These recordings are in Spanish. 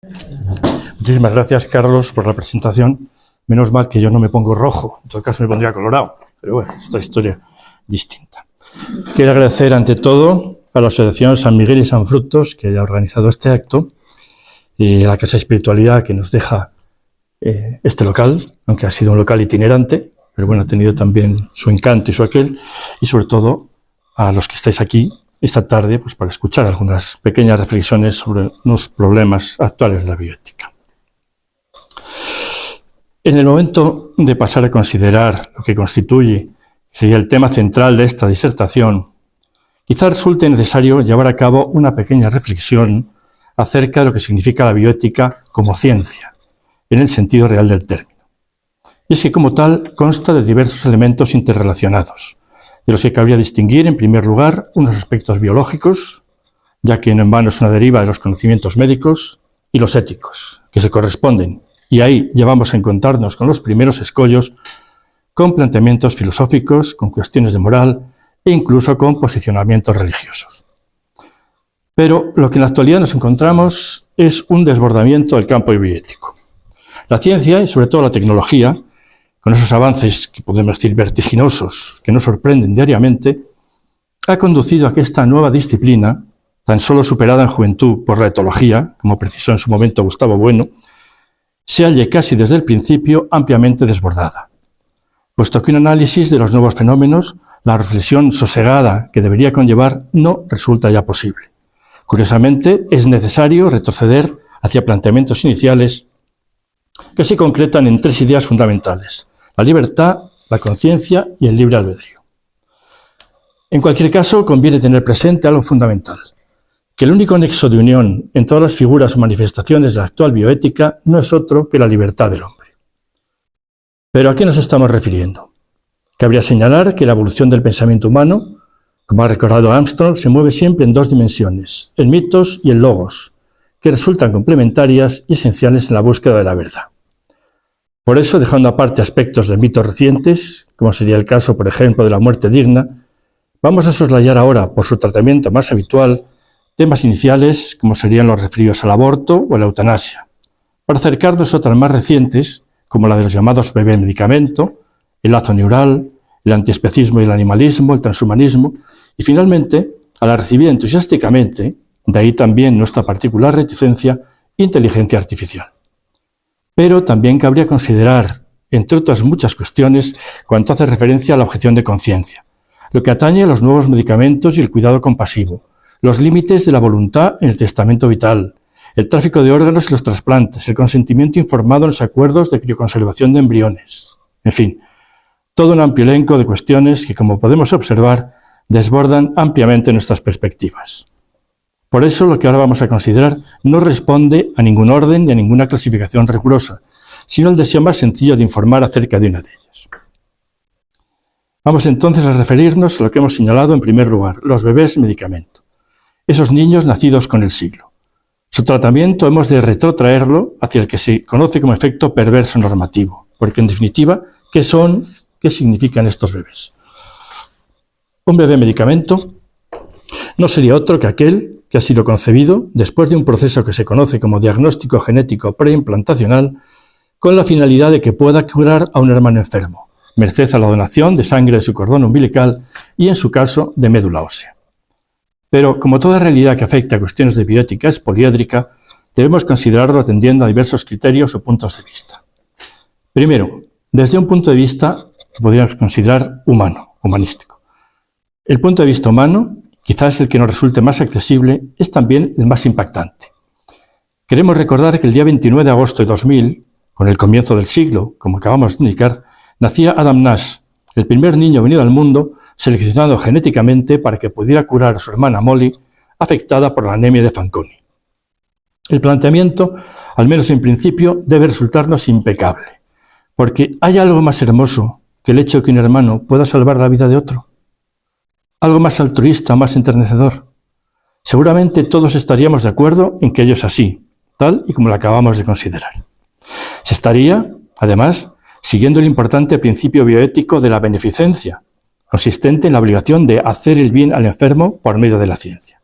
Muchísimas gracias, Carlos, por la presentación. Menos mal que yo no me pongo rojo, en todo caso me pondría colorado, pero bueno, esta historia distinta. Quiero agradecer ante todo a la Asociación San Miguel y San Frutos que haya organizado este acto y a la Casa de Espiritualidad que nos deja este local, aunque ha sido un local itinerante, pero bueno, ha tenido también su encanto y su aquel, y sobre todo a los que estáis aquí esta tarde pues para escuchar algunas pequeñas reflexiones sobre los problemas actuales de la bioética. En el momento de pasar a considerar lo que constituye, sería el tema central de esta disertación, quizá resulte necesario llevar a cabo una pequeña reflexión acerca de lo que significa la bioética como ciencia, en el sentido real del término. Y es que como tal consta de diversos elementos interrelacionados, de los que cabría distinguir en primer lugar unos aspectos biológicos, ya que no en vano es una deriva de los conocimientos médicos, y los éticos, que se corresponden, y ahí ya vamos a encontrarnos con los primeros escollos, con planteamientos filosóficos, con cuestiones de moral e incluso con posicionamientos religiosos. Pero lo que en la actualidad nos encontramos es un desbordamiento del campo bioético. La ciencia y sobre todo la tecnología, con esos avances que podemos decir vertiginosos, que nos sorprenden diariamente, ha conducido a que esta nueva disciplina, tan solo superada en juventud por la etología, como precisó en su momento Gustavo Bueno, se halle casi desde el principio ampliamente desbordada. Puesto que un análisis de los nuevos fenómenos, la reflexión sosegada que debería conllevar, no resulta ya posible. Curiosamente, es necesario retroceder hacia planteamientos iniciales que se concretan en tres ideas fundamentales: la libertad, la conciencia y el libre albedrío. En cualquier caso, conviene tener presente algo fundamental: que el único nexo de unión en todas las figuras o manifestaciones de la actual bioética no es otro que la libertad del hombre. ¿Pero a qué nos estamos refiriendo? Cabría señalar que la evolución del pensamiento humano, como ha recordado Armstrong, se mueve siempre en dos dimensiones, el mitos y el logos, que resultan complementarias y esenciales en la búsqueda de la verdad. Por eso, dejando aparte aspectos de mitos recientes, como sería el caso, por ejemplo, de la muerte digna, vamos a soslayar ahora, por su tratamiento más habitual, temas iniciales como serían los referidos al aborto o a la eutanasia, para acercarnos a otras más recientes, como la de los llamados bebé medicamento, el lazo neural, el antiespecismo y el animalismo, el transhumanismo, y finalmente a la recibida entusiásticamente, de ahí también nuestra particular reticencia, inteligencia artificial. Pero también cabría considerar, entre otras muchas cuestiones, cuanto hace referencia a la objeción de conciencia, lo que atañe a los nuevos medicamentos y el cuidado compasivo, los límites de la voluntad en el testamento vital, el tráfico de órganos y los trasplantes, el consentimiento informado en los acuerdos de crioconservación de embriones. En fin, todo un amplio elenco de cuestiones que, como podemos observar, desbordan ampliamente nuestras perspectivas. Por eso, lo que ahora vamos a considerar no responde a ningún orden ni a ninguna clasificación rigurosa, sino el deseo más sencillo de informar acerca de una de ellas. Vamos entonces a referirnos a lo que hemos señalado en primer lugar, los bebés medicamento. Esos niños nacidos con el siglo. Su tratamiento hemos de retrotraerlo hacia el que se conoce como efecto perverso normativo, porque en definitiva, ¿qué son, qué significan estos bebés? Un bebé medicamento no sería otro que aquel que ha sido concebido después de un proceso que se conoce como diagnóstico genético preimplantacional, con la finalidad de que pueda curar a un hermano enfermo, merced a la donación de sangre de su cordón umbilical y, en su caso, de médula ósea. Pero, como toda realidad que afecta a cuestiones de bioética es poliédrica, debemos considerarlo atendiendo a diversos criterios o puntos de vista. Primero, desde un punto de vista que podríamos considerar humano, humanístico. El punto de vista humano, quizás el que nos resulte más accesible, es también el más impactante. Queremos recordar que el día 29 de agosto de 2000, con el comienzo del siglo, como acabamos de indicar, nacía Adam Nash, el primer niño venido al mundo seleccionado genéticamente para que pudiera curar a su hermana Molly, afectada por la anemia de Fanconi. El planteamiento, al menos en principio, debe resultarnos impecable, porque ¿hay algo más hermoso que el hecho de que un hermano pueda salvar la vida de otro? ¿Algo más altruista, más enternecedor? Seguramente todos estaríamos de acuerdo en que ello es así, tal y como lo acabamos de considerar. Se estaría, además, siguiendo el importante principio bioético de la beneficencia, consistente en la obligación de hacer el bien al enfermo por medio de la ciencia.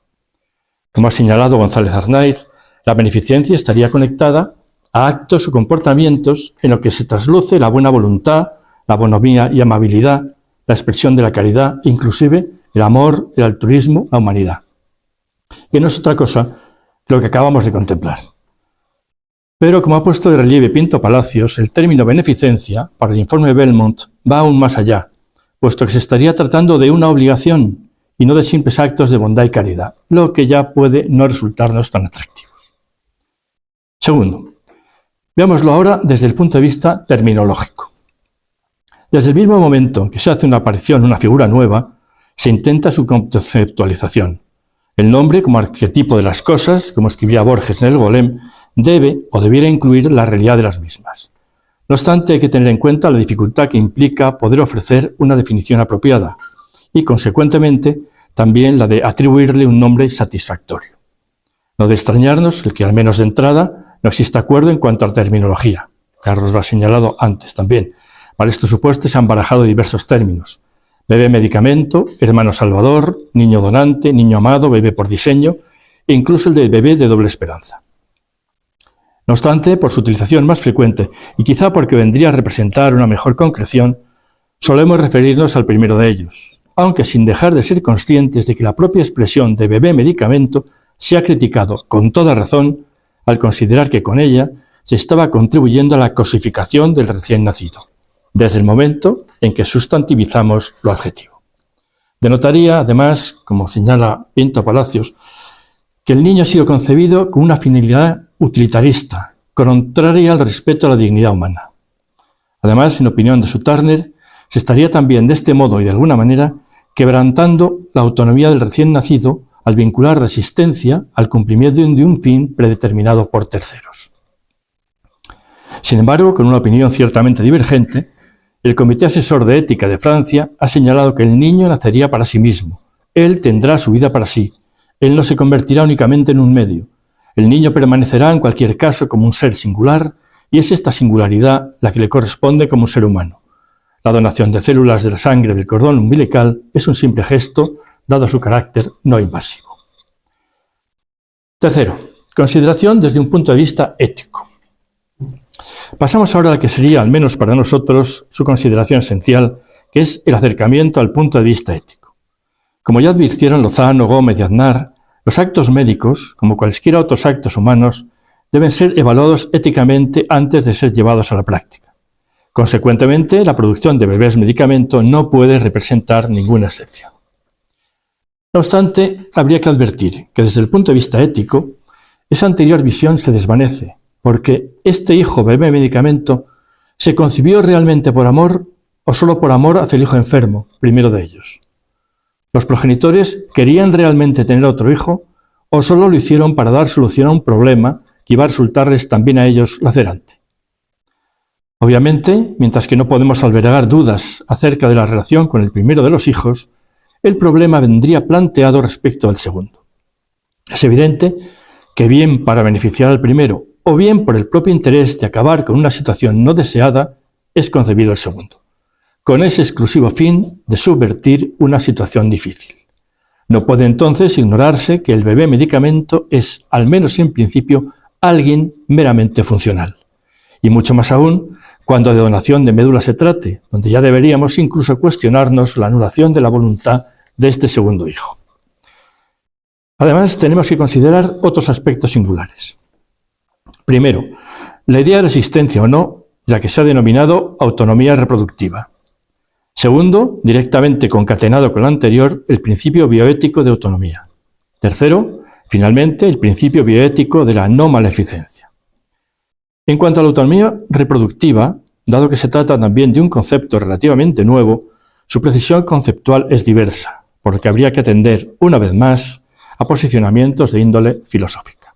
Como ha señalado González Arnaiz, La beneficencia estaría conectada a actos o comportamientos en los que se trasluce la buena voluntad, la bonomía y amabilidad, la expresión de la caridad e inclusive el amor, el altruismo, la humanidad. Que no es otra cosa que lo que acabamos de contemplar. Pero, como ha puesto de relieve Pinto Palacios, el término beneficencia, para el informe Belmont, va aún más allá, puesto que se estaría tratando de una obligación y no de simples actos de bondad y caridad, lo que ya puede no resultarnos tan atractivos. Segundo, veámoslo ahora desde el punto de vista terminológico. Desde el mismo momento que se hace una aparición, una figura nueva, se intenta su conceptualización. El nombre, como arquetipo de las cosas, como escribía Borges en el Golem, debe o debiera incluir la realidad de las mismas. No obstante, hay que tener en cuenta la dificultad que implica poder ofrecer una definición apropiada y, consecuentemente, también la de atribuirle un nombre satisfactorio. No de extrañarnos el que, al menos de entrada, no existe acuerdo en cuanto a la terminología. Carlos lo ha señalado antes también. Para estos supuestos se han barajado diversos términos: bebé medicamento, hermano salvador, niño donante, niño amado, bebé por diseño e incluso el de bebé de doble esperanza. No obstante, por su utilización más frecuente y quizá porque vendría a representar una mejor concreción, solemos referirnos al primero de ellos, aunque sin dejar de ser conscientes de que la propia expresión de bebé medicamento se ha criticado con toda razón al considerar que con ella se estaba contribuyendo a la cosificación del recién nacido, desde el momento en que sustantivizamos lo adjetivo. Denotaría, además, como señala Pinto Palacios, que el niño ha sido concebido con una finalidad utilitarista, contraria al respeto a la dignidad humana. Además, en opinión de Sutarner, se estaría también de este modo y de alguna manera quebrantando la autonomía del recién nacido al vincular resistencia al cumplimiento de un fin predeterminado por terceros. Sin embargo, con una opinión ciertamente divergente, el Comité Asesor de Ética de Francia ha señalado que el niño nacería para sí mismo, él tendrá su vida para sí, él no se convertirá únicamente en un medio, el niño permanecerá en cualquier caso como un ser singular y es esta singularidad la que le corresponde como un ser humano. La donación de células de la sangre del cordón umbilical es un simple gesto, dado su carácter no invasivo. Tercero, consideración desde un punto de vista ético. Pasamos ahora a la que sería, al menos para nosotros, su consideración esencial, que es el acercamiento al punto de vista ético. Como ya advirtieron Lozano, Gómez y Aznar, los actos médicos, como cualesquiera otros actos humanos, deben ser evaluados éticamente antes de ser llevados a la práctica. Consecuentemente, la producción de bebés medicamento no puede representar ninguna excepción. No obstante, habría que advertir que desde el punto de vista ético, esa anterior visión se desvanece, porque este hijo bebé medicamento se concibió realmente por amor o solo por amor hacia el hijo enfermo, primero de ellos. ¿Los progenitores querían realmente tener otro hijo o solo lo hicieron para dar solución a un problema que iba a resultarles también a ellos lacerante? Obviamente, mientras que no podemos albergar dudas acerca de la relación con el primero de los hijos, el problema vendría planteado respecto al segundo. Es evidente que bien para beneficiar al primero o bien por el propio interés de acabar con una situación no deseada, es concebido el segundo, con ese exclusivo fin de subvertir una situación difícil. No puede entonces ignorarse que el bebé medicamento es, al menos en principio, alguien meramente funcional. Y mucho más aún cuando de donación de médula se trate, donde ya deberíamos incluso cuestionarnos la anulación de la voluntad de este segundo hijo. Además, tenemos que considerar otros aspectos singulares. Primero, la idea de existencia o no, la que se ha denominado autonomía reproductiva. Segundo, directamente concatenado con lo anterior, el principio bioético de autonomía. Tercero, finalmente, el principio bioético de la no maleficencia. En cuanto a la autonomía reproductiva, dado que se trata también de un concepto relativamente nuevo, su precisión conceptual es diversa, por lo que habría que atender, una vez más, a posicionamientos de índole filosófica.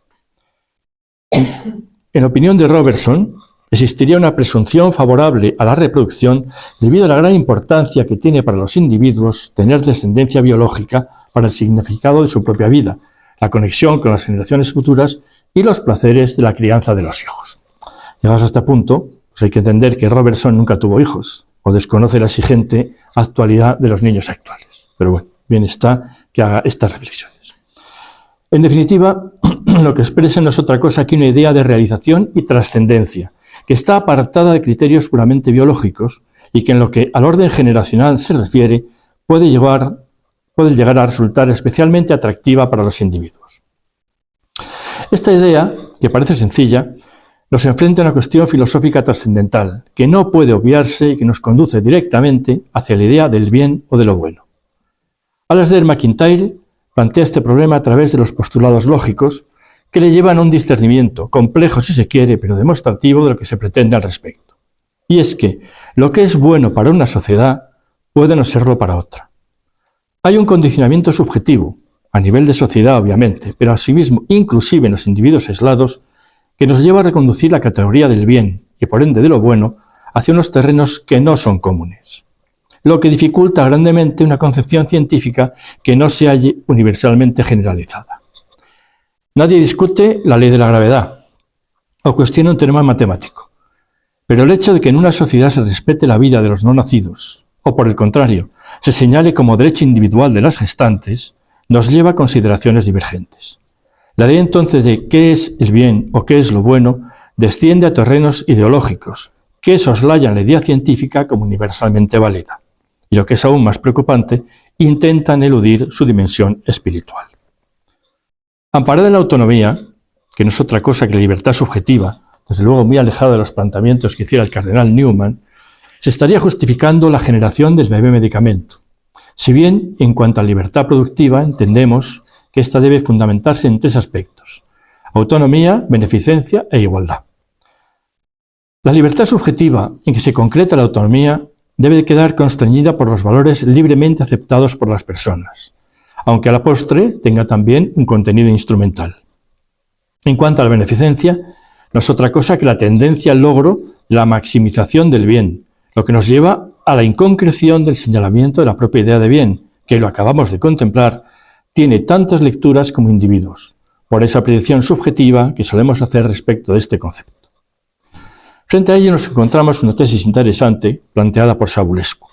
En opinión de Robertson, existiría una presunción favorable a la reproducción debido a la gran importancia que tiene para los individuos tener descendencia biológica para el significado de su propia vida, la conexión con las generaciones futuras y los placeres de la crianza de los hijos. Llegados a este punto, pues hay que entender que Robertson nunca tuvo hijos o desconoce la exigente actualidad de los niños actuales. Pero bueno, bien está que haga estas reflexiones. En definitiva, lo que expresa no es otra cosa que una idea de realización y trascendencia, que está apartada de criterios puramente biológicos y que en lo que al orden generacional se refiere puede llegar a resultar especialmente atractiva para los individuos. Esta idea, que parece sencilla, nos enfrenta a una cuestión filosófica trascendental, que no puede obviarse y que nos conduce directamente hacia la idea del bien o de lo bueno. Alasdair MacIntyre plantea este problema a través de los postulados lógicos que le llevan a un discernimiento, complejo si se quiere, pero demostrativo de lo que se pretende al respecto. Y es que lo que es bueno para una sociedad puede no serlo para otra. Hay un condicionamiento subjetivo, a nivel de sociedad obviamente, pero asimismo inclusive en los individuos aislados, que nos lleva a reconducir la categoría del bien y por ende de lo bueno hacia unos terrenos que no son comunes, lo que dificulta grandemente una concepción científica que no se halle universalmente generalizada. Nadie discute la ley de la gravedad o cuestiona un teorema matemático, pero el hecho de que en una sociedad se respete la vida de los no nacidos, o por el contrario, se señale como derecho individual de las gestantes, nos lleva a consideraciones divergentes. La idea entonces de qué es el bien o qué es lo bueno desciende a terrenos ideológicos, que soslayan la idea científica como universalmente válida, y lo que es aún más preocupante, intentan eludir su dimensión espiritual. Amparada en la autonomía, que no es otra cosa que la libertad subjetiva, desde luego muy alejada de los planteamientos que hiciera el cardenal Newman, se estaría justificando la generación del bebé medicamento. Si bien, en cuanto a libertad productiva, entendemos que ésta debe fundamentarse en 3 aspectos: autonomía, beneficencia e igualdad. La libertad subjetiva, en que se concreta la autonomía, debe quedar constreñida por los valores libremente aceptados por las personas, aunque a la postre tenga también un contenido instrumental. En cuanto a la beneficencia, no es otra cosa que la tendencia al logro, la maximización del bien, lo que nos lleva a la inconcreción del señalamiento de la propia idea de bien, que lo acabamos de contemplar, tiene tantas lecturas como individuos, por esa predicción subjetiva que solemos hacer respecto de este concepto. Frente a ello nos encontramos una tesis interesante planteada por Savulescu,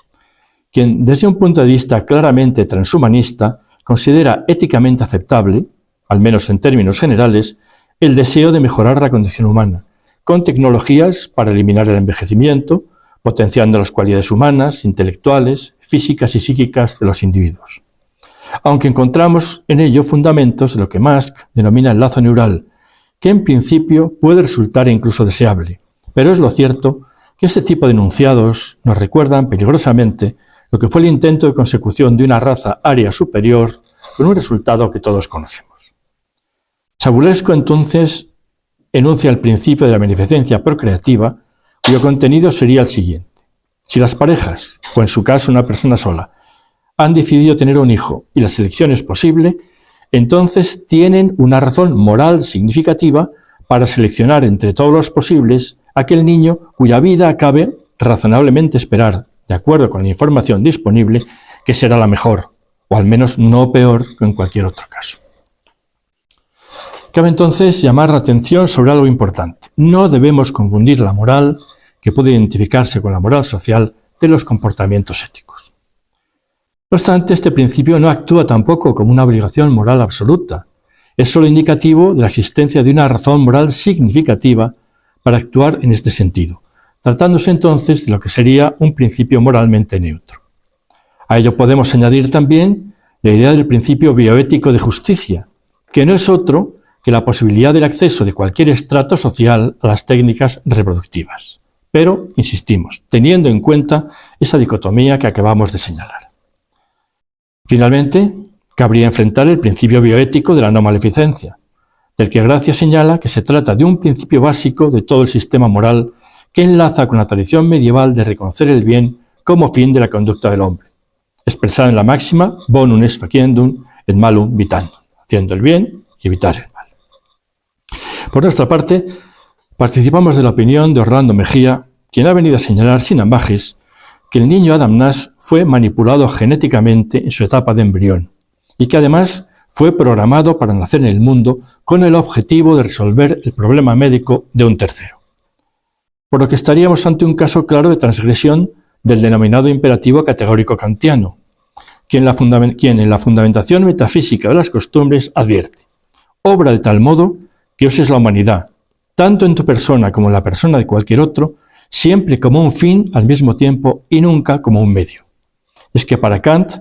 quien desde un punto de vista claramente transhumanista considera éticamente aceptable, al menos en términos generales, el deseo de mejorar la condición humana, con tecnologías para eliminar el envejecimiento, potenciando las cualidades humanas, intelectuales, físicas y psíquicas de los individuos. Aunque encontramos en ello fundamentos de lo que Musk denomina el lazo neural, que en principio puede resultar incluso deseable, pero es lo cierto que este tipo de enunciados nos recuerdan peligrosamente lo que fue el intento de consecución de una raza aria superior con un resultado que todos conocemos. Savulescu entonces enuncia el principio de la beneficencia procreativa, cuyo contenido sería el siguiente: si las parejas, o en su caso una persona sola, han decidido tener un hijo y la selección es posible, entonces tienen una razón moral significativa para seleccionar entre todos los posibles aquel niño cuya vida cabe razonablemente esperar, de acuerdo con la información disponible, que será la mejor, o al menos no peor que en cualquier otro caso. Cabe entonces llamar la atención sobre algo importante. No debemos confundir la moral, que puede identificarse con la moral social, de los comportamientos éticos. No obstante, este principio no actúa tampoco como una obligación moral absoluta. Es solo indicativo de la existencia de una razón moral significativa para actuar en este sentido, tratándose entonces de lo que sería un principio moralmente neutro. A ello podemos añadir también la idea del principio bioético de justicia, que no es otro que la posibilidad del acceso de cualquier estrato social a las técnicas reproductivas. Pero, insistimos, teniendo en cuenta esa dicotomía que acabamos de señalar. Finalmente, cabría enfrentar el principio bioético de la no maleficencia, del que Gracia señala que se trata de un principio básico de todo el sistema moral que enlaza con la tradición medieval de reconocer el bien como fin de la conducta del hombre, expresada en la máxima bonum est faciendum et malum vitandum, haciendo el bien y evitar el mal. Por nuestra parte, participamos de la opinión de Orlando Mejía, quien ha venido a señalar sin ambajes que el niño Adam Nash fue manipulado genéticamente en su etapa de embrión y que además fue programado para nacer en el mundo con el objetivo de resolver el problema médico de un tercero. Por lo que estaríamos ante un caso claro de transgresión del denominado imperativo categórico kantiano, quien en la fundamentación metafísica de las costumbres advierte: obra de tal modo que uses la humanidad, tanto en tu persona como en la persona de cualquier otro, siempre como un fin al mismo tiempo y nunca como un medio. Es que para Kant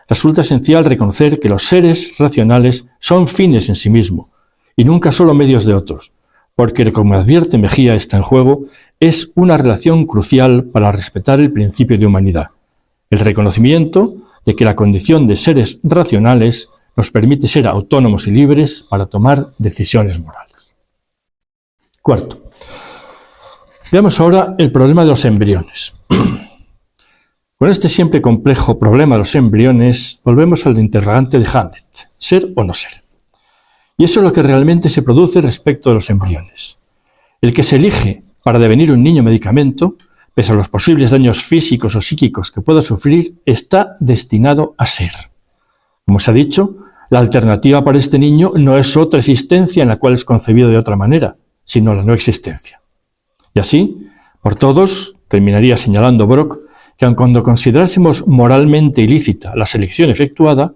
resulta esencial reconocer que los seres racionales son fines en sí mismos y nunca solo medios de otros, porque, como advierte Mejía, está en juego, es una relación crucial para respetar el principio de humanidad, el reconocimiento de que la condición de seres racionales nos permite ser autónomos y libres para tomar decisiones morales. Cuarto, veamos ahora el problema de los embriones. Con este siempre complejo problema de los embriones, volvemos al interrogante de Hamlet, ¿ser o no ser? Y eso es lo que realmente se produce respecto de los embriones. El que se elige para devenir un niño medicamento, pese a los posibles daños físicos o psíquicos que pueda sufrir, está destinado a ser. Como se ha dicho, la alternativa para este niño no es otra existencia en la cual es concebido de otra manera, sino la no existencia. Y así, por todos, terminaría señalando Brock, que aun cuando considerásemos moralmente ilícita la selección efectuada,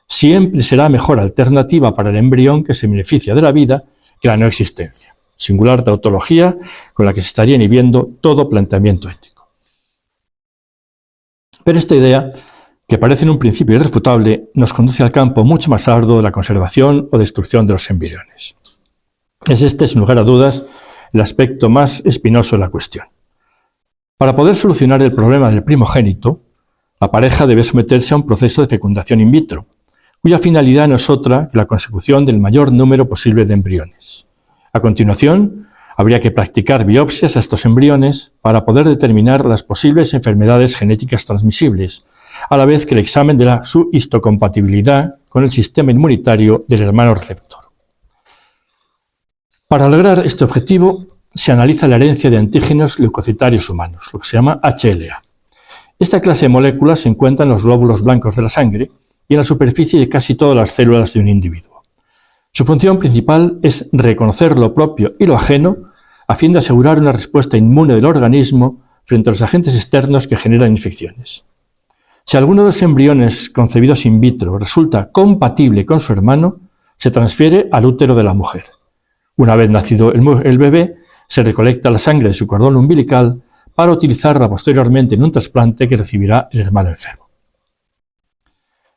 siempre será mejor alternativa para el embrión que se beneficia de la vida que la no existencia. Singular tautología con la que se estaría inhibiendo todo planteamiento ético. Pero esta idea, que parece en un principio irrefutable, nos conduce al campo mucho más arduo de la conservación o destrucción de los embriones. Es este, sin lugar a dudas, el aspecto más espinoso de la cuestión. Para poder solucionar el problema del primogénito, la pareja debe someterse a un proceso de fecundación in vitro, cuya finalidad no es otra que la consecución del mayor número posible de embriones. A continuación, habría que practicar biopsias a estos embriones para poder determinar las posibles enfermedades genéticas transmisibles, a la vez que el examen de su histocompatibilidad con el sistema inmunitario del hermano receptor. Para lograr este objetivo, se analiza la herencia de antígenos leucocitarios humanos, lo que se llama HLA. Esta clase de moléculas se encuentra en los glóbulos blancos de la sangre y en la superficie de casi todas las células de un individuo. Su función principal es reconocer lo propio y lo ajeno a fin de asegurar una respuesta inmune del organismo frente a los agentes externos que generan infecciones. Si alguno de los embriones concebidos in vitro resulta compatible con su hermano, se transfiere al útero de la mujer. Una vez nacido el bebé, se recolecta la sangre de su cordón umbilical para utilizarla posteriormente en un trasplante que recibirá el hermano enfermo.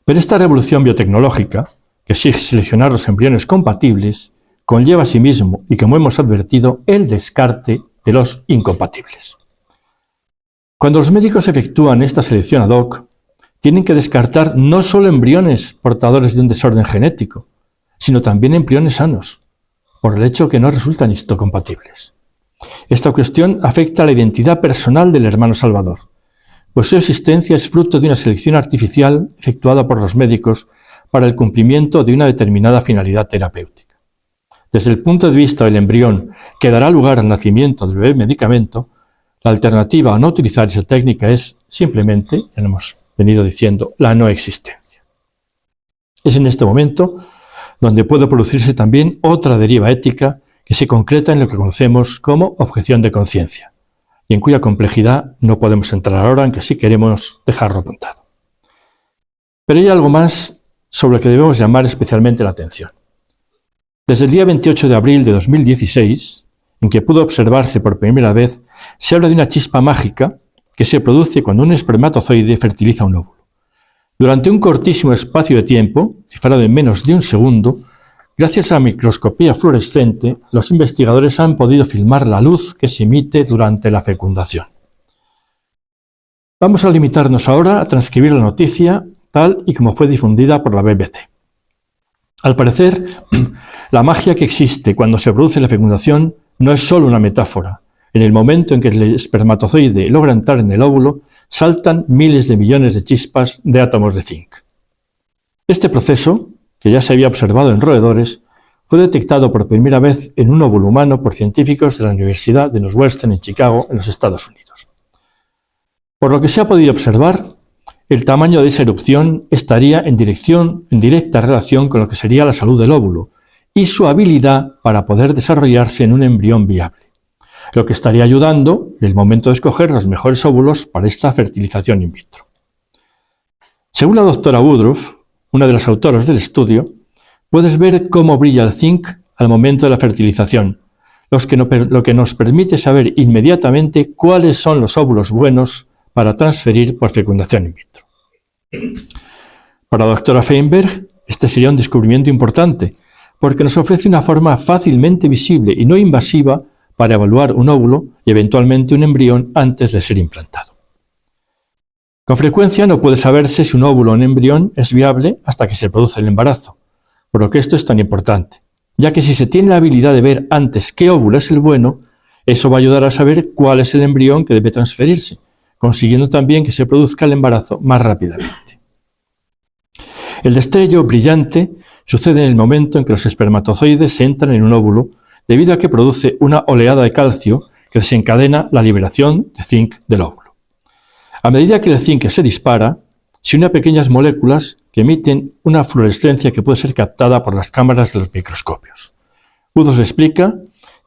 Pero esta revolución biotecnológica, que exige seleccionar los embriones compatibles, conlleva asimismo, y como hemos advertido, el descarte de los incompatibles. Cuando los médicos efectúan esta selección ad hoc, tienen que descartar no solo embriones portadores de un desorden genético, sino también embriones sanos, por el hecho que no resultan histocompatibles. Esta cuestión afecta a la identidad personal del hermano salvador, pues su existencia es fruto de una selección artificial efectuada por los médicos para el cumplimiento de una determinada finalidad terapéutica. Desde el punto de vista del embrión que dará lugar al nacimiento del bebé medicamento, la alternativa a no utilizar esa técnica es simplemente, ya lo hemos venido diciendo, la no existencia. Es en este momento donde puede producirse también otra deriva ética que se concreta en lo que conocemos como objeción de conciencia, y en cuya complejidad no podemos entrar ahora, aunque sí queremos dejarlo apuntado. Pero hay algo más sobre lo que debemos llamar especialmente la atención. Desde el día 28 de abril de 2016, en que pudo observarse por primera vez, se habla de una chispa mágica que se produce cuando un espermatozoide fertiliza un óvulo. Durante un cortísimo espacio de tiempo, cifrado en menos de un segundo, gracias a la microscopía fluorescente, los investigadores han podido filmar la luz que se emite durante la fecundación. Vamos a limitarnos ahora a transcribir la noticia tal y como fue difundida por la BBC. Al parecer, la magia que existe cuando se produce la fecundación no es solo una metáfora. En el momento en que el espermatozoide logra entrar en el óvulo, saltan miles de millones de chispas de átomos de zinc. Este proceso, que ya se había observado en roedores, fue detectado por primera vez en un óvulo humano por científicos de la Universidad de Northwestern en Chicago, en los Estados Unidos. Por lo que se ha podido observar, el tamaño de esa erupción estaría en directa relación con lo que sería la salud del óvulo y su habilidad para poder desarrollarse en un embrión viable, lo que estaría ayudando en el momento de escoger los mejores óvulos para esta fertilización in vitro. Según la doctora Woodruff, una de las autoras del estudio, puedes ver cómo brilla el zinc al momento de la fertilización, lo que nos permite saber inmediatamente cuáles son los óvulos buenos para transferir por fecundación in vitro. Para la doctora Feinberg, este sería un descubrimiento importante, porque nos ofrece una forma fácilmente visible y no invasiva para evaluar un óvulo y eventualmente un embrión antes de ser implantado. Con frecuencia no puede saberse si un óvulo o un embrión es viable hasta que se produce el embarazo, por lo que esto es tan importante, ya que si se tiene la habilidad de ver antes qué óvulo es el bueno, eso va a ayudar a saber cuál es el embrión que debe transferirse, consiguiendo también que se produzca el embarazo más rápidamente. El destello brillante sucede en el momento en que los espermatozoides entran en un óvulo, debido a que produce una oleada de calcio que desencadena la liberación de zinc del óvulo. A medida que el zinc se dispara, se une a pequeñas moléculas que emiten una fluorescencia que puede ser captada por las cámaras de los microscopios. Udos explica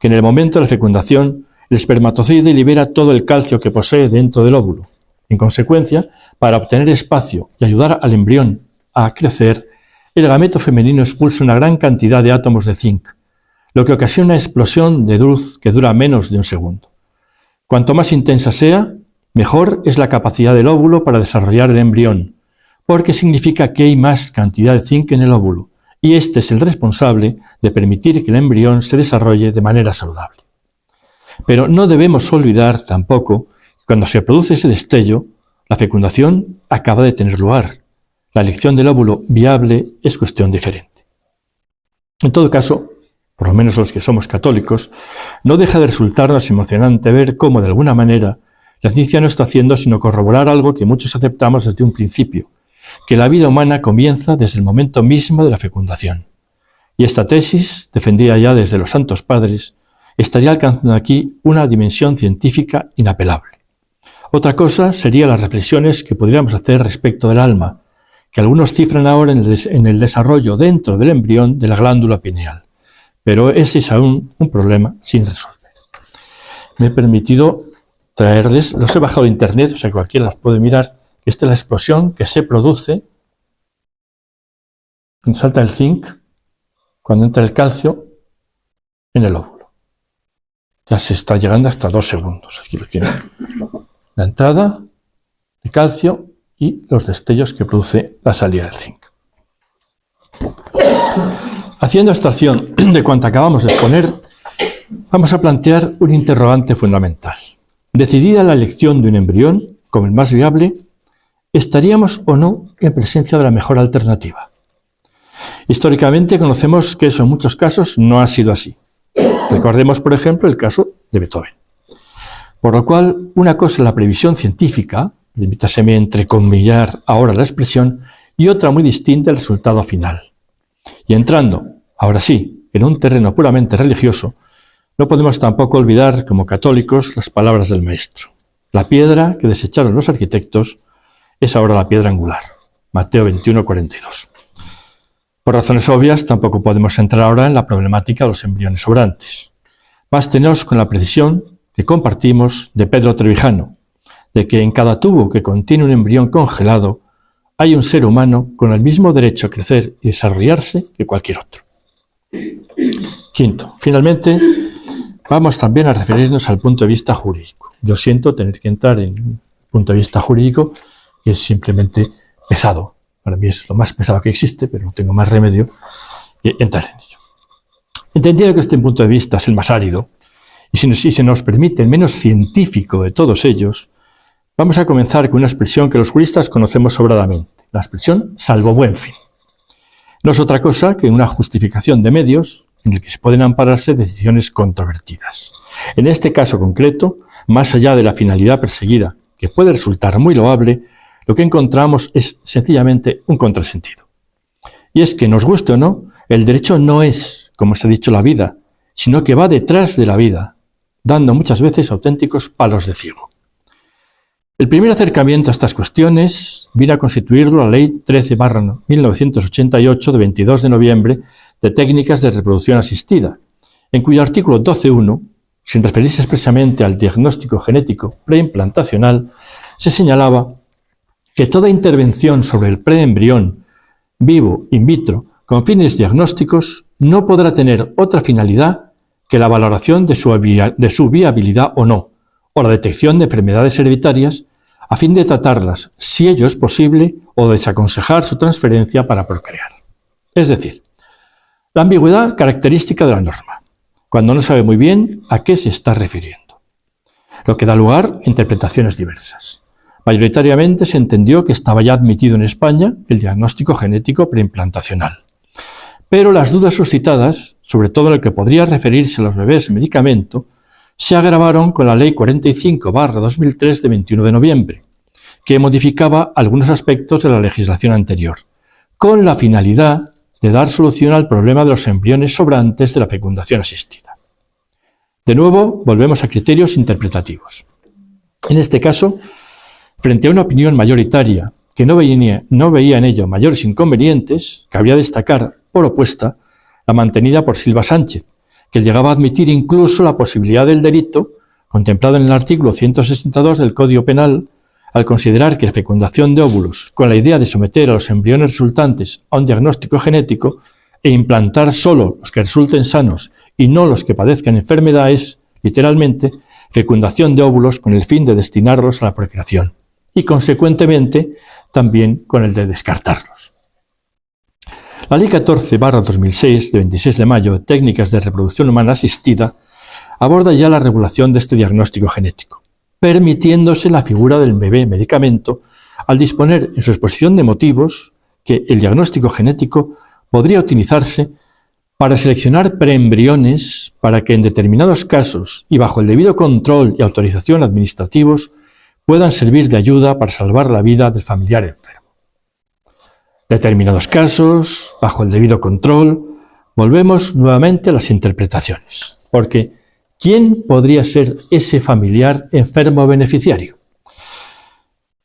que en el momento de la fecundación, el espermatozoide libera todo el calcio que posee dentro del óvulo. En consecuencia, para obtener espacio y ayudar al embrión a crecer, el gameto femenino expulsa una gran cantidad de átomos de zinc, lo que ocasiona una explosión de luz que dura menos de un segundo. Cuanto más intensa sea, mejor es la capacidad del óvulo para desarrollar el embrión, porque significa que hay más cantidad de zinc en el óvulo, y este es el responsable de permitir que el embrión se desarrolle de manera saludable. Pero no debemos olvidar tampoco que cuando se produce ese destello, la fecundación acaba de tener lugar. La elección del óvulo viable es cuestión diferente. En todo caso, por lo menos los que somos católicos, no deja de resultarnos emocionante ver cómo, de alguna manera, la ciencia no está haciendo sino corroborar algo que muchos aceptamos desde un principio, que la vida humana comienza desde el momento mismo de la fecundación. Y esta tesis, defendida ya desde los Santos Padres, estaría alcanzando aquí una dimensión científica inapelable. Otra cosa serían las reflexiones que podríamos hacer respecto del alma, que algunos cifran ahora en el desarrollo dentro del embrión de la glándula pineal. Pero ese es aún un problema sin resolver. Me he permitido traerles, los he bajado de internet, o sea que cualquiera las puede mirar. Esta es la explosión que se produce cuando salta el zinc, cuando entra el calcio en el óvulo. Ya se está llegando hasta 2 segundos. Aquí lo tienen. La entrada de calcio y los destellos que produce la salida del zinc. Haciendo abstracción de cuanto acabamos de exponer, vamos a plantear un interrogante fundamental. Decidida la elección de un embrión como el más viable, ¿estaríamos o no en presencia de la mejor alternativa? Históricamente conocemos que eso en muchos casos no ha sido así. Recordemos, por ejemplo, el caso de Beethoven. Por lo cual, una cosa es la previsión científica, permítaseme entrecomillar ahora la expresión, y otra muy distinta el resultado final. Y entrando, ahora sí, en un terreno puramente religioso, no podemos tampoco olvidar, como católicos, las palabras del Maestro. La piedra que desecharon los arquitectos es ahora la piedra angular. Mateo 21:42. Por razones obvias, tampoco podemos entrar ahora en la problemática de los embriones sobrantes. Bástenos con la precisión que compartimos de Pedro Trevijano, de que en cada tubo que contiene un embrión congelado hay un ser humano con el mismo derecho a crecer y desarrollarse que cualquier otro. Quinto, finalmente, vamos también a referirnos al punto de vista jurídico. Yo siento tener que entrar en un punto de vista jurídico que es simplemente pesado. Para mí es lo más pesado que existe, pero no tengo más remedio que entrar en ello. Entendiendo que este punto de vista es el más árido, y si se nos permite el menos científico de todos ellos, vamos a comenzar con una expresión que los juristas conocemos sobradamente, la expresión salvo buen fin. No es otra cosa que una justificación de medios en el que se pueden ampararse decisiones controvertidas. En este caso concreto, más allá de la finalidad perseguida, que puede resultar muy loable, lo que encontramos es sencillamente un contrasentido. Y es que, nos guste o no, el derecho no es, como se ha dicho, la vida, sino que va detrás de la vida, dando muchas veces auténticos palos de ciego. El primer acercamiento a estas cuestiones vino a constituirlo la Ley 13/1988 de 22 de noviembre de técnicas de reproducción asistida, en cuyo artículo 12.1, sin referirse expresamente al diagnóstico genético preimplantacional, se señalaba que toda intervención sobre el preembrión vivo in vitro con fines diagnósticos, no podrá tener otra finalidad que la valoración de su viabilidad o no, o la detección de enfermedades hereditarias, a fin de tratarlas, si ello es posible, o desaconsejar su transferencia para procrear. Es decir, la ambigüedad característica de la norma, cuando no sabe muy bien a qué se está refiriendo, lo que da lugar a interpretaciones diversas. Mayoritariamente se entendió que estaba ya admitido en España el diagnóstico genético preimplantacional. Pero las dudas suscitadas, sobre todo en lo que podría referirse a los bebés en medicamento, se agravaron con la Ley 45/2003 de 21 de noviembre, que modificaba algunos aspectos de la legislación anterior, con la finalidad de dar solución al problema de los embriones sobrantes de la fecundación asistida. De nuevo, volvemos a criterios interpretativos. En este caso, frente a una opinión mayoritaria que no veía en ello mayores inconvenientes, cabría destacar, por opuesta, la mantenida por Silva Sánchez, que llegaba a admitir incluso la posibilidad del delito, contemplado en el artículo 162 del Código Penal, al considerar que la fecundación de óvulos, con la idea de someter a los embriones resultantes a un diagnóstico genético e implantar solo los que resulten sanos y no los que padezcan enfermedades, literalmente, fecundación de óvulos con el fin de destinarlos a la procreación y, consecuentemente, también con el de descartarlos. La Ley 14/2006, de 26 de mayo, de técnicas de reproducción humana asistida, aborda ya la regulación de este diagnóstico genético, permitiéndose la figura del bebé medicamento al disponer en su exposición de motivos que el diagnóstico genético podría utilizarse para seleccionar preembriones para que en determinados casos y bajo el debido control y autorización administrativos puedan servir de ayuda para salvar la vida del familiar enfermo. Determinados casos, bajo el debido control, volvemos nuevamente a las interpretaciones, porque ¿quién podría ser ese familiar enfermo beneficiario?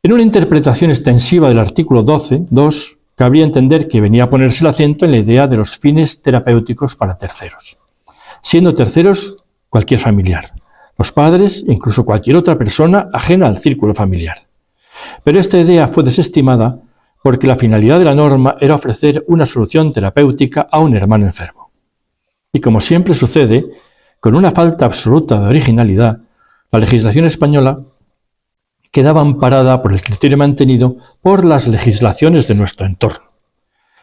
En una interpretación extensiva del artículo 12.2, cabría entender que venía a ponerse el acento en la idea de los fines terapéuticos para terceros, siendo terceros cualquier familiar, los padres e incluso cualquier otra persona ajena al círculo familiar. Pero esta idea fue desestimada porque la finalidad de la norma era ofrecer una solución terapéutica a un hermano enfermo. Y como siempre sucede, con una falta absoluta de originalidad, la legislación española quedaba amparada por el criterio mantenido por las legislaciones de nuestro entorno.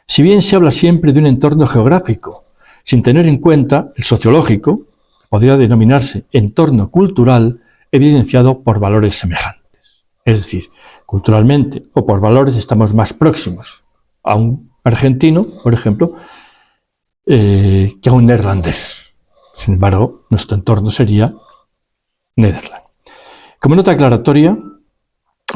Si bien se habla siempre de un entorno geográfico, sin tener en cuenta el sociológico, que podría denominarse entorno cultural, evidenciado por valores semejantes. Es decir, culturalmente o por valores estamos más próximos a un argentino, por ejemplo, que a un neerlandés. Sin embargo, nuestro entorno sería Nederland. Como nota aclaratoria,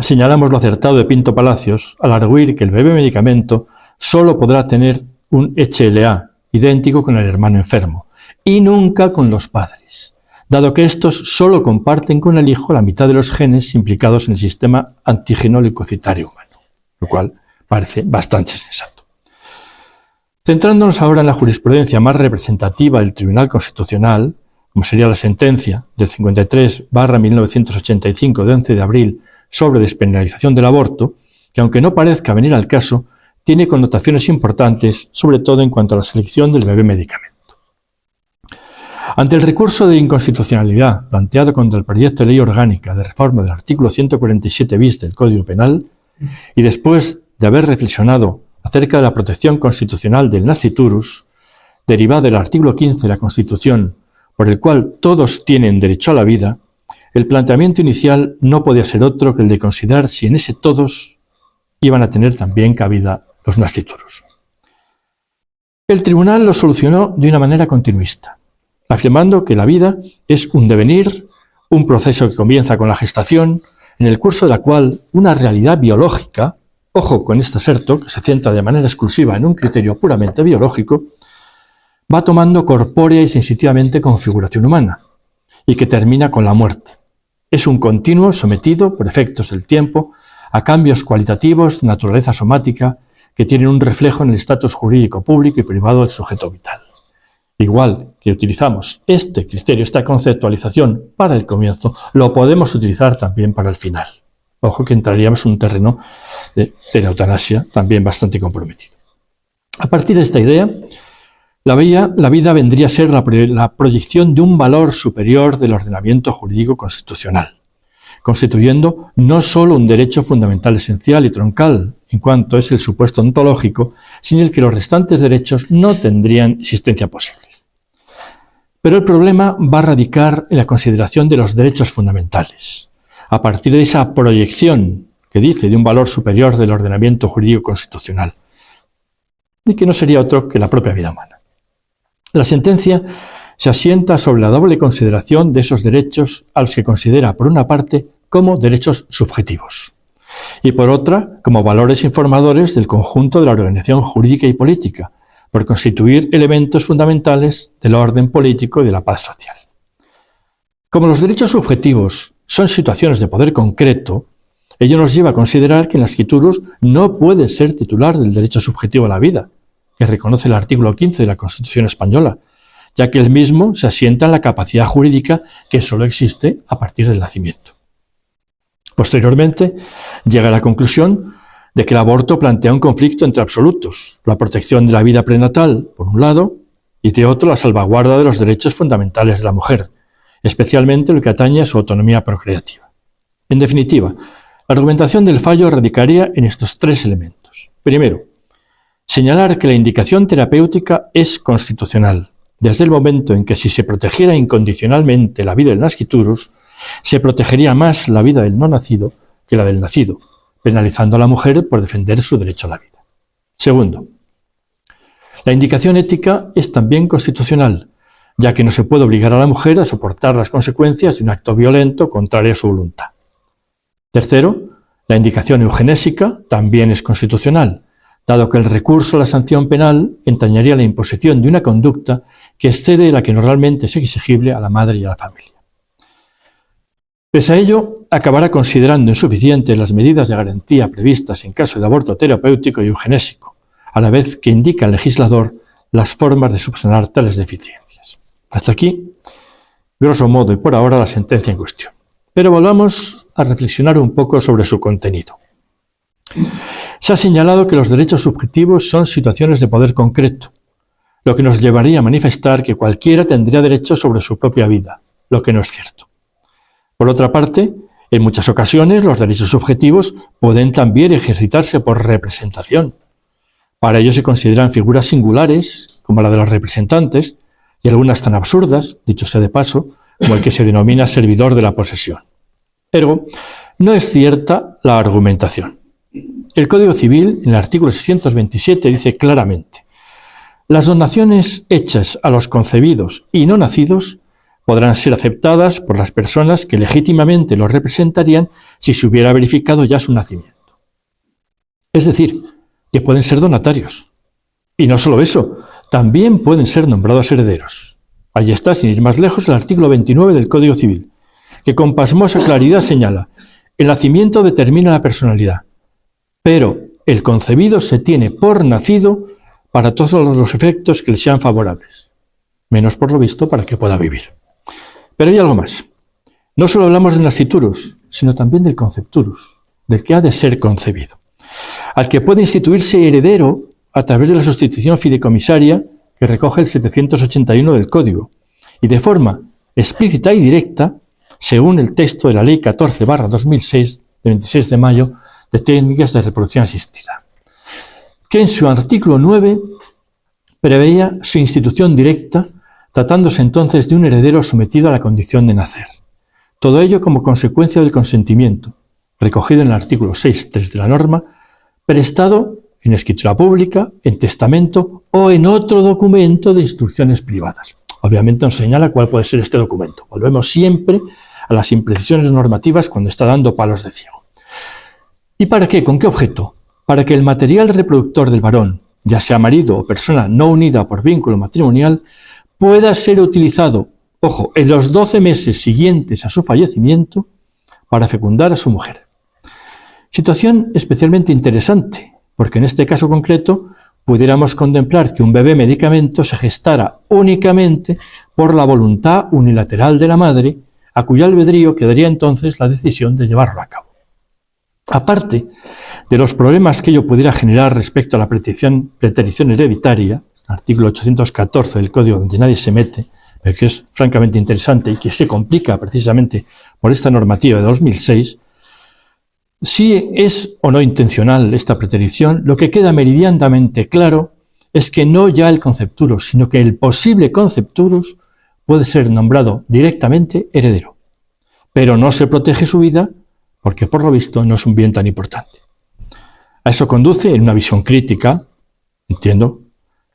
señalamos lo acertado de Pinto Palacios al arguir que el bebé medicamento solo podrá tener un HLA idéntico con el hermano enfermo y nunca con los padres, dado que estos solo comparten con el hijo la mitad de los genes implicados en el sistema antígeno-leucocitario humano, lo cual parece bastante sensato. Centrándonos ahora en la jurisprudencia más representativa del Tribunal Constitucional, como sería la sentencia del 53/1985 de 11 de abril sobre despenalización del aborto, que aunque no parezca venir al caso, tiene connotaciones importantes, sobre todo en cuanto a la selección del bebé medicamento. Ante el recurso de inconstitucionalidad planteado contra el proyecto de ley orgánica de reforma del artículo 147 bis del Código Penal, y después de haber reflexionado acerca de la protección constitucional del nasciturus, derivada del artículo 15 de la Constitución, por el cual todos tienen derecho a la vida, el planteamiento inicial no podía ser otro que el de considerar si en ese todos iban a tener también cabida los nasciturus. El tribunal lo solucionó de una manera continuista, afirmando que la vida es un devenir, un proceso que comienza con la gestación, en el curso de la cual una realidad biológica, ojo con este aserto que se centra de manera exclusiva en un criterio puramente biológico, va tomando corpórea y sensitivamente configuración humana, y que termina con la muerte. Es un continuo sometido, por efectos del tiempo, a cambios cualitativos de naturaleza somática que tienen un reflejo en el estatus jurídico público y privado del sujeto vital. Igual que utilizamos este criterio, esta conceptualización para el comienzo, lo podemos utilizar también para el final. Ojo que entraríamos en un terreno de la eutanasia también bastante comprometido. A partir de esta idea, la vida vendría a ser la proyección de un valor superior del ordenamiento jurídico constitucional, constituyendo no solo un derecho fundamental esencial y troncal, en cuanto es el supuesto ontológico, sin el que los restantes derechos no tendrían existencia posible. Pero el problema va a radicar en la consideración de los derechos fundamentales, a partir de esa proyección que dice de un valor superior del ordenamiento jurídico constitucional, y que no sería otro que la propia vida humana. La sentencia se asienta sobre la doble consideración de esos derechos a los que considera, por una parte, como derechos subjetivos, y por otra, como valores informadores del conjunto de la organización jurídica y política, por constituir elementos fundamentales del orden político y de la paz social. Como los derechos subjetivos son situaciones de poder concreto, ello nos lleva a considerar que el nasciturus no puede ser titular del derecho subjetivo a la vida, que reconoce el artículo 15 de la Constitución española, ya que el mismo se asienta en la capacidad jurídica que solo existe a partir del nacimiento. Posteriormente, llega a la conclusión de que el aborto plantea un conflicto entre absolutos, la protección de la vida prenatal, por un lado, y de otro, la salvaguarda de los derechos fundamentales de la mujer, especialmente lo que atañe a su autonomía procreativa. En definitiva, la argumentación del fallo radicaría en estos tres elementos. Primero, señalar que la indicación terapéutica es constitucional, desde el momento en que si se protegiera incondicionalmente la vida del nasciturus, se protegería más la vida del no nacido que la del nacido, penalizando a la mujer por defender su derecho a la vida. Segundo, la indicación ética es también constitucional, ya que no se puede obligar a la mujer a soportar las consecuencias de un acto violento contrario a su voluntad. Tercero, la indicación eugenésica también es constitucional, dado que el recurso a la sanción penal entrañaría la imposición de una conducta que excede la que normalmente es exigible a la madre y a la familia. Pese a ello, acabará considerando insuficientes las medidas de garantía previstas en caso de aborto terapéutico y eugenésico, a la vez que indica el legislador las formas de subsanar tales deficiencias. Hasta aquí, grosso modo y por ahora, la sentencia en cuestión. Pero volvamos a reflexionar un poco sobre su contenido. Se ha señalado que los derechos subjetivos son situaciones de poder concreto, lo que nos llevaría a manifestar que cualquiera tendría derecho sobre su propia vida, lo que no es cierto. Por otra parte, en muchas ocasiones los derechos subjetivos pueden también ejercitarse por representación. Para ello se consideran figuras singulares, como la de los representantes, y algunas tan absurdas, dicho sea de paso, como el que se denomina servidor de la posesión. Ergo, no es cierta la argumentación. El Código Civil, en el artículo 627, dice claramente: las donaciones hechas a los concebidos y no nacidos podrán ser aceptadas por las personas que legítimamente los representarían si se hubiera verificado ya su nacimiento. Es decir, que pueden ser donatarios. Y no solo eso, también pueden ser nombrados herederos. Allí está, sin ir más lejos, el artículo 29 del Código Civil, que con pasmosa claridad señala: el nacimiento determina la personalidad, pero el concebido se tiene por nacido para todos los efectos que le sean favorables, menos por lo visto para que pueda vivir. Pero hay algo más. No solo hablamos del nasciturus, sino también del concepturus, del que ha de ser concebido, al que puede instituirse heredero a través de la sustitución fideicomisaria que recoge el 781 del Código, y de forma explícita y directa, según el texto de la Ley 14/2006, de 26 de mayo, de técnicas de reproducción asistida, que en su artículo 9 preveía su institución directa, tratándose entonces de un heredero sometido a la condición de nacer. Todo ello como consecuencia del consentimiento, recogido en el artículo 6.3 de la norma, prestado en escritura pública, en testamento o en otro documento de instrucciones privadas. Obviamente nos señala cuál puede ser este documento. Volvemos siempre a las imprecisiones normativas cuando está dando palos de ciego. ¿Y para qué? ¿Con qué objeto? Para que el material reproductor del varón, ya sea marido o persona no unida por vínculo matrimonial, pueda ser utilizado, ojo, en los 12 meses siguientes a su fallecimiento para fecundar a su mujer. Situación especialmente interesante, porque en este caso concreto pudiéramos contemplar que un bebé medicamento se gestara únicamente por la voluntad unilateral de la madre, a cuyo albedrío quedaría entonces la decisión de llevarlo a cabo. Aparte de los problemas que ello pudiera generar respecto a la preterición hereditaria, el artículo 814 del Código donde nadie se mete, pero que es francamente interesante y que se complica precisamente por esta normativa de 2006, si es o no intencional esta preterición, lo que queda meridianamente claro es que no ya el concepturus, sino que el posible concepturus puede ser nombrado directamente heredero, pero no se protege su vida porque por lo visto no es un bien tan importante. A eso conduce, en una visión crítica, entiendo,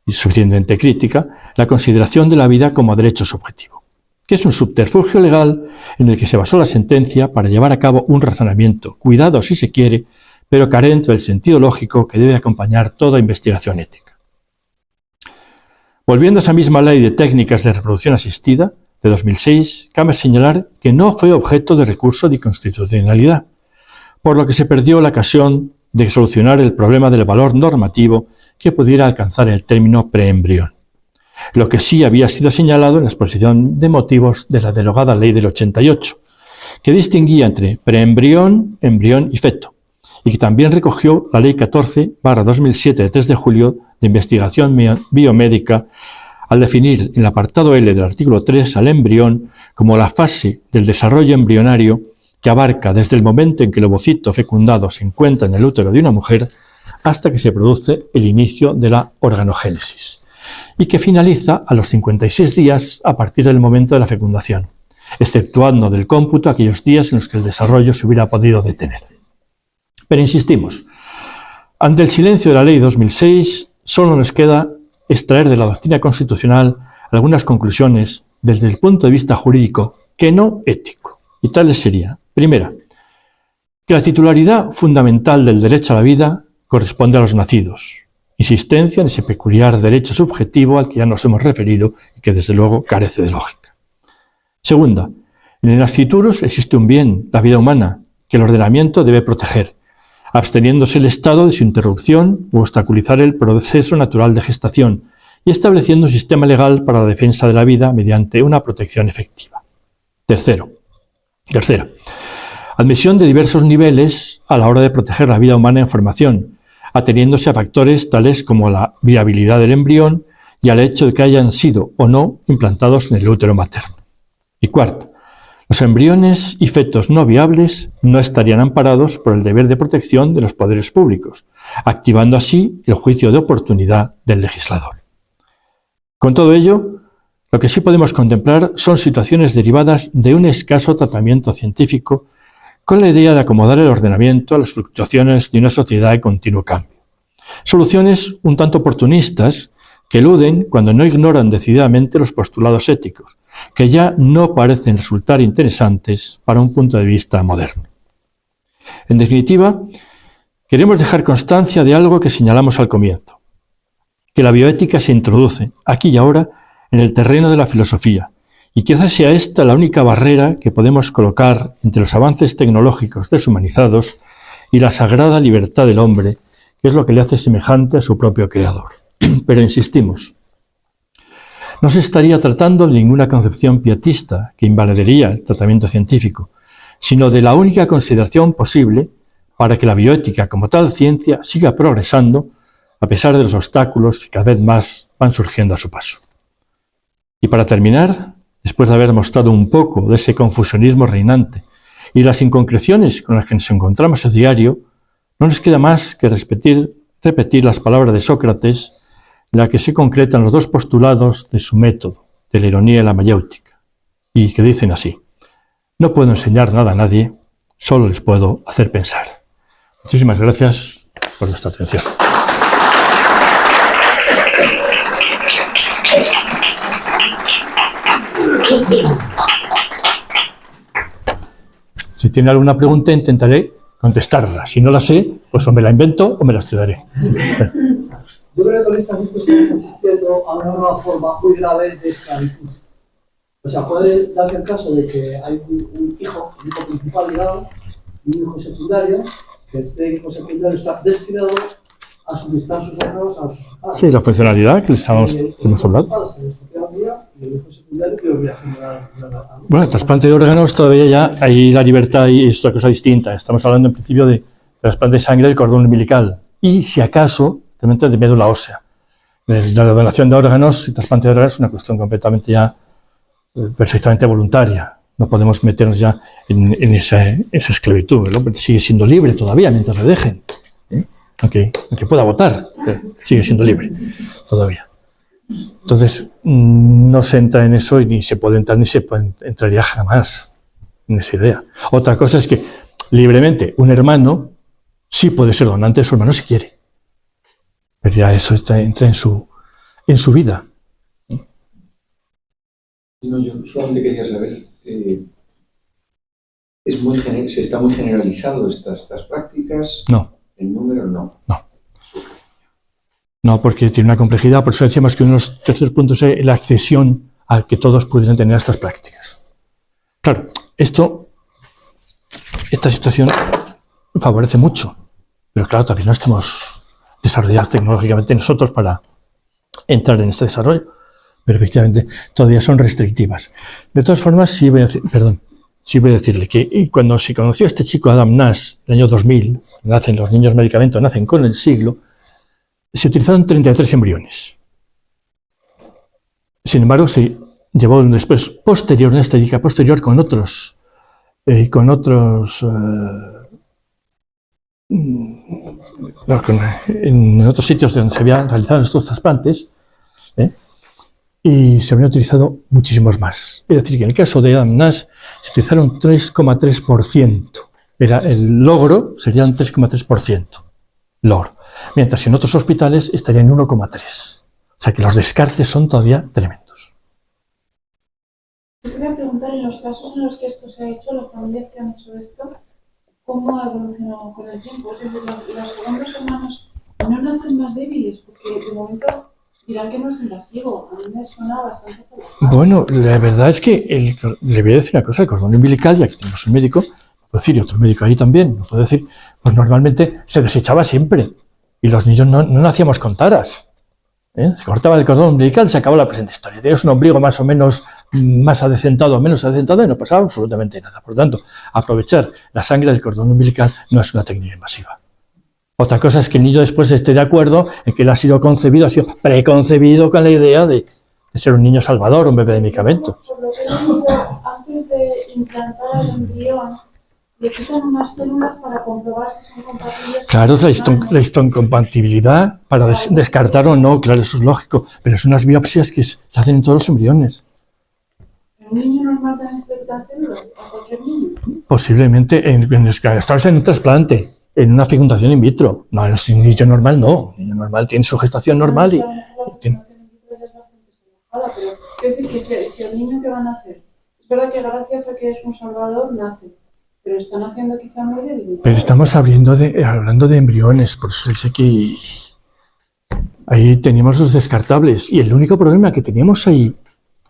y suficientemente crítica, la consideración de la vida como derecho subjetivo, que es un subterfugio legal en el que se basó la sentencia para llevar a cabo un razonamiento, cuidado si se quiere, pero carente del sentido lógico que debe acompañar toda investigación ética. Volviendo a esa misma ley de técnicas de reproducción asistida, de 2006, cabe señalar que no fue objeto de recurso de inconstitucionalidad, por lo que se perdió la ocasión de solucionar el problema del valor normativo que pudiera alcanzar el término preembrión, lo que sí había sido señalado en la exposición de motivos de la derogada ley del 88, que distinguía entre preembrión, embrión y feto, y que también recogió la ley 14/2007 de 3 de julio de investigación biomédica al definir en el apartado L del artículo 3 al embrión como la fase del desarrollo embrionario que abarca desde el momento en que el ovocito fecundado se encuentra en el útero de una mujer hasta que se produce el inicio de la organogénesis y que finaliza a los 56 días a partir del momento de la fecundación, exceptuando del cómputo aquellos días en los que el desarrollo se hubiera podido detener. Pero insistimos, ante el silencio de la ley 2006 solo nos queda extraer de la doctrina constitucional algunas conclusiones desde el punto de vista jurídico que no ético, y tales serían: primera, que la titularidad fundamental del derecho a la vida corresponde a los nacidos, insistencia en ese peculiar derecho subjetivo al que ya nos hemos referido y que desde luego carece de lógica. Segunda, en el nasciturus existe un bien, la vida humana, que el ordenamiento debe proteger, absteniéndose el Estado de su interrupción u obstaculizar el proceso natural de gestación y estableciendo un sistema legal para la defensa de la vida mediante una protección efectiva. Tercera, admisión de diversos niveles a la hora de proteger la vida humana en formación, ateniéndose a factores tales como la viabilidad del embrión y al hecho de que hayan sido o no implantados en el útero materno. Y cuarta, los embriones y fetos no viables no estarían amparados por el deber de protección de los poderes públicos, activando así el juicio de oportunidad del legislador. Con todo ello, lo que sí podemos contemplar son situaciones derivadas de un escaso tratamiento científico con la idea de acomodar el ordenamiento a las fluctuaciones de una sociedad en continuo cambio. Soluciones un tanto oportunistas que eluden cuando no ignoran decididamente los postulados éticos, que ya no parecen resultar interesantes para un punto de vista moderno. En definitiva, queremos dejar constancia de algo que señalamos al comienzo, que la bioética se introduce, aquí y ahora, en el terreno de la filosofía, y quizás sea esta la única barrera que podemos colocar entre los avances tecnológicos deshumanizados y la sagrada libertad del hombre, que es lo que le hace semejante a su propio creador. Pero insistimos, no se estaría tratando de ninguna concepción pietista que invalidaría el tratamiento científico, sino de la única consideración posible para que la bioética como tal ciencia siga progresando a pesar de los obstáculos que cada vez más van surgiendo a su paso. Y para terminar, después de haber mostrado un poco de ese confusionismo reinante y las inconcreciones con las que nos encontramos a diario, no nos queda más que repetir las palabras de Sócrates, en la que se concretan los dos postulados de su método, de la ironía y la mayéutica, y que dicen así: no puedo enseñar nada a nadie, solo les puedo hacer pensar. Muchísimas gracias por vuestra atención. Si tiene alguna pregunta, intentaré contestarla. Si no la sé, pues o me la invento o me la estudiaré. Sí. Yo creo que con esta circunstancia estamos asistiendo a una nueva forma muy grave de esclavitud. O sea, puede darse el caso de que hay un hijo principal ligado y un hijo secundario, que este hijo secundario está destinado a suministrar sus órganos a sus padres. Sí, la funcionalidad que hemos hablado. Bueno, el trasplante de órganos todavía ya hay la libertad y es otra cosa distinta. Estamos hablando en principio de trasplante de sangre del cordón umbilical y, si acaso, trasplante de médula ósea. La donación de órganos y trasplante de órganos es una cuestión completamente ya perfectamente voluntaria. No podemos meternos ya en esa esclavitud. El hombre sigue siendo libre todavía mientras le dejen. Aunque pueda votar, pero sigue siendo libre todavía. Entonces, no se entra en eso y ni se puede entrar ni se entraría jamás en esa idea. Otra cosa es que, libremente, un hermano sí puede ser donante de su hermano si quiere. Pero ya eso entra en su vida. No, yo solamente quería saber, se está muy generalizado estas prácticas. No. ¿El número? No. No, porque tiene una complejidad. Por eso decíamos que uno de los terceros puntos es la accesión a que todos pudieran tener estas prácticas. Claro, esta situación favorece mucho, pero claro, todavía no estamos desarrollados tecnológicamente nosotros para entrar en este desarrollo, pero efectivamente todavía son restrictivas. De todas formas, sí voy a decirle que cuando se conoció a este chico Adam Nash, en el año 2000, nacen los niños medicamentos, nacen con el siglo, se utilizaron 33 embriones. Sin embargo, se llevó después posterior, una estadística posterior con otros en otros sitios donde se habían realizado estos trasplantes, y se habrían utilizado muchísimos más. Es decir, que en el caso de Adam Nash se utilizaron 3,3%. El logro sería un 3,3%. Logro. Mientras que en otros hospitales estaría en 1,3%. O sea que los descartes son todavía tremendos. Yo quería preguntar, en los casos en los que esto se ha hecho, las familias que han hecho esto, ¿cómo ha evolucionado con el tiempo? Es decir, los segundos hermanos no nacen más débiles, porque de momento dirán que no es invasivo. A mí me suena bastante saludable. Bueno, la verdad es que le voy a decir una cosa, el cordón umbilical, ya que tenemos un médico, puedo decir, y otro médico ahí también, puedo decir, pues normalmente se desechaba siempre, y los niños no nacíamos con taras. Se cortaba el cordón umbilical y se acabó la presente historia. Tenías un ombligo más o menos más adecentado o menos adecentado y no pasaba absolutamente nada. Por lo tanto, aprovechar la sangre del cordón umbilical no es una técnica invasiva. Otra cosa es que el niño después esté de acuerdo en que él ha sido preconcebido con la idea de ser un niño salvador, un bebé de medicamentos. Por lo que he leído, antes de implantar el embrión, le quitan unas células para comprobar si son compatibles. Claro, es la histocompatibilidad para descartar o no, claro, eso es lógico, pero son unas biopsias que se hacen en todos los embriones. ¿Un niño normal también se le quitan células? ¿A cualquier niño? Posiblemente estamos en un trasplante, en una fecundación in vitro. No, un niño normal no. Un niño normal tiene su gestación normal y... Pero quiero decir que si el niño que va a nacer, es verdad que gracias a que es un salvador nace, pero están haciendo quizá muy débil. Pero estamos hablando de embriones, por eso sé que ahí teníamos los descartables y el único problema que teníamos ahí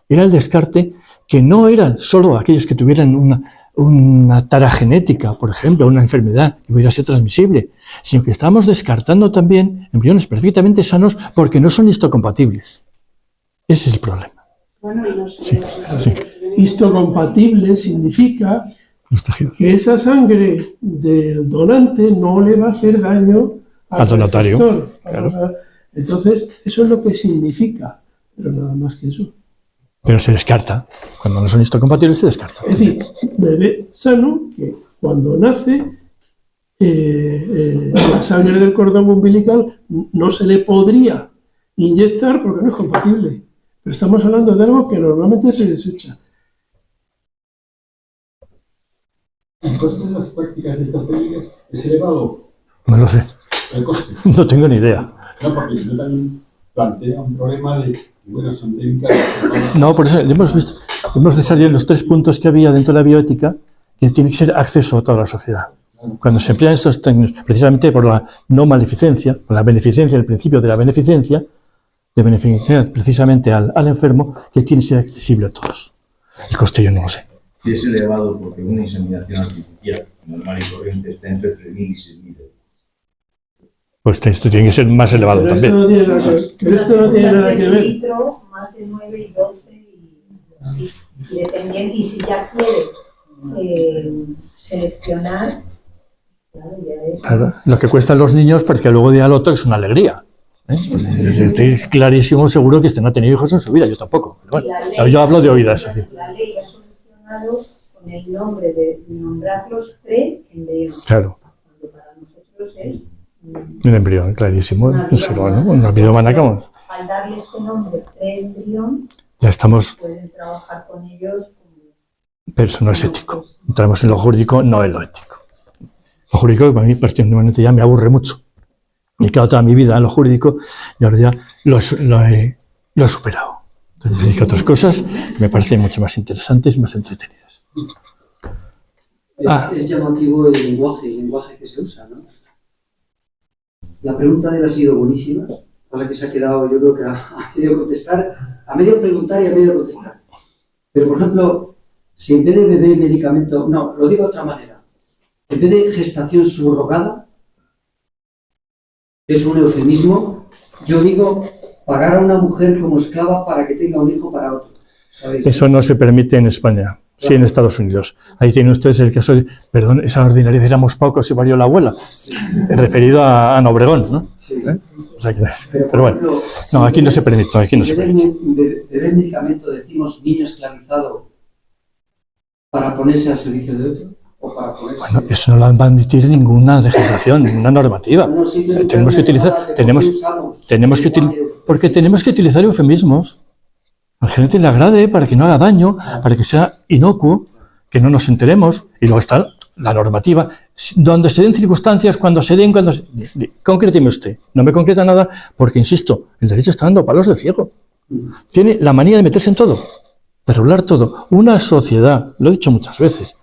era el descarte, que no eran solo aquellos que tuvieran una tara genética, por ejemplo, una enfermedad que pudiera ser transmisible, sino que estábamos descartando también embriones perfectamente sanos porque no son histocompatibles. Ese es el problema. Bueno, y no sé. Sí. Histocompatible significa que esa sangre del donante no le va a hacer daño al donatario. receptor. Claro. Entonces, eso es lo que significa, pero nada más que eso. Pero se descarta. Cuando no son histocompatibles se descarta. Es decir, bebé sano que cuando nace la sangre del cordón umbilical no se le podría inyectar porque no es compatible. Pero estamos hablando de algo que normalmente se desecha. ¿El coste de las prácticas de estas técnicas es elevado? No lo sé. ¿El coste? No tengo ni idea. No, porque si no también plantea un problema de, bueno, son técnicas... No, por eso hemos desarrollado los 3 puntos que había dentro de la bioética, que tiene que ser acceso a toda la sociedad. Cuando se emplean estos técnicos, precisamente por la no maleficencia, por la beneficencia, el principio de la beneficencia, de beneficiar precisamente al enfermo, que tiene que ser accesible a todos. El coste yo no lo sé. Y es elevado porque una inseminación artificial normal y corriente está entre 3.000 y 6.000 euros. Pues esto tiene que ser más elevado Pero también. esto no tiene nada que ver. Litro, más de 9 y 12 y sí, dependiendo. Y si ya quieres seleccionar, Claro, lo que cuestan los niños, porque luego día al otro es una alegría. Estoy clarísimo, seguro que usted no ha tenido hijos en su vida, yo tampoco. Pero bueno, yo hablo de oídas. La ley ha solucionado con el nombre de nombrarlos pre-embriones. Claro. Cuando para nosotros es Un embrión, clarísimo. Una vida humana como. al darle este nombre pre-embrión, Ya estamos, pueden trabajar con ellos como pero eso no es ético. Entramos en lo jurídico, no en lo ético. Lo jurídico, para mí, particularmente, ya me aburre mucho. Me he quedado toda mi vida en lo jurídico y ahora ya lo he superado. Entonces me dedico a otras cosas que me parecen mucho más interesantes y más entretenidas. Es llamativo el lenguaje que se usa, ¿no? La pregunta de él ha sido buenísima, cosa que se ha quedado, yo creo que a medio contestar, a medio preguntar y a medio contestar. Pero, por ejemplo, si en vez de bebé medicamento, no, lo digo de otra manera, en vez de gestación subrogada, es un eufemismo, yo digo pagar a una mujer como esclava para que tenga un hijo para otro. ¿Sabéis? Eso no se permite en España, sí en Estados Unidos. Ahí tienen ustedes el caso de, perdón, esa ordinariedad, éramos pocos y varió la abuela, referido a Ana Obregón, ¿no? Sí. O sea que, Pero pero bueno, ejemplo, no, aquí no se permite, aquí no se permite. Bebé medicamento decimos niño esclavizado para ponerse al servicio de otro o para ponerse... Bueno, eso no lo va a admitir ninguna legislación, ninguna normativa. No, simplemente Tenemos que utilizar, una palabra porque tenemos que utilizar eufemismos. A la gente le agrade para que no haga daño, para que sea inocuo, que no nos enteremos. Y luego está la normativa. Donde se den circunstancias, cuando se den, concréteme usted. No me concreta nada porque, insisto, el derecho está dando palos de ciego. Tiene la manía de meterse en todo, de regular todo. Una sociedad, lo he dicho muchas veces,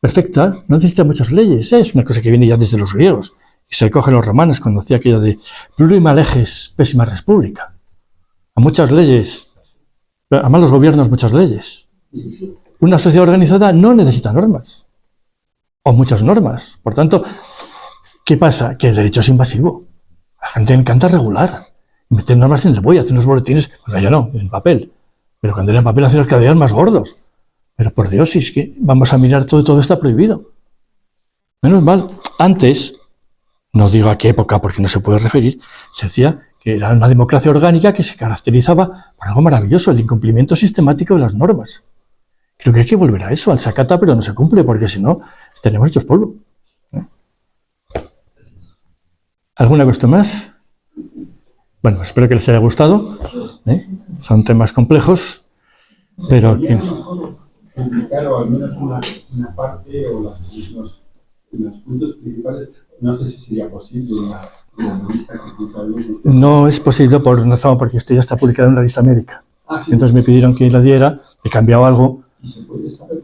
perfecta, no necesita muchas leyes. Es una cosa que viene ya desde los griegos. Y se recoge en los romanos cuando hacía aquello de plurima leges, pésima república. A muchas leyes, a malos gobiernos, muchas leyes. Una sociedad organizada no necesita normas. O muchas normas. Por tanto, ¿qué pasa? Que el derecho es invasivo. A la gente le encanta regular. Meter normas en el BOE, hacer unos boletines, bueno, ya no, en papel. Pero cuando era en papel, hacer los cada día más gordos. Pero por Dios, si es que vamos a mirar todo está prohibido. Menos mal, antes, no digo a qué época porque no se puede referir, se decía que era una democracia orgánica que se caracterizaba por algo maravilloso, el incumplimiento sistemático de las normas. Creo que hay que volver a eso, al sacata, pero no se cumple, porque si no, estaremos hechos polvo. ¿Alguna cuestión más? Bueno, espero que les haya gustado. Son temas complejos, pero que... Claro, al menos una parte o los puntos principales, no sé si sería posible una revista que publique. No es posible por una razón, porque esto ya está publicado en una revista médica. Sí. Entonces me pidieron que la diera, he cambiado algo. ¿Y se puede saber?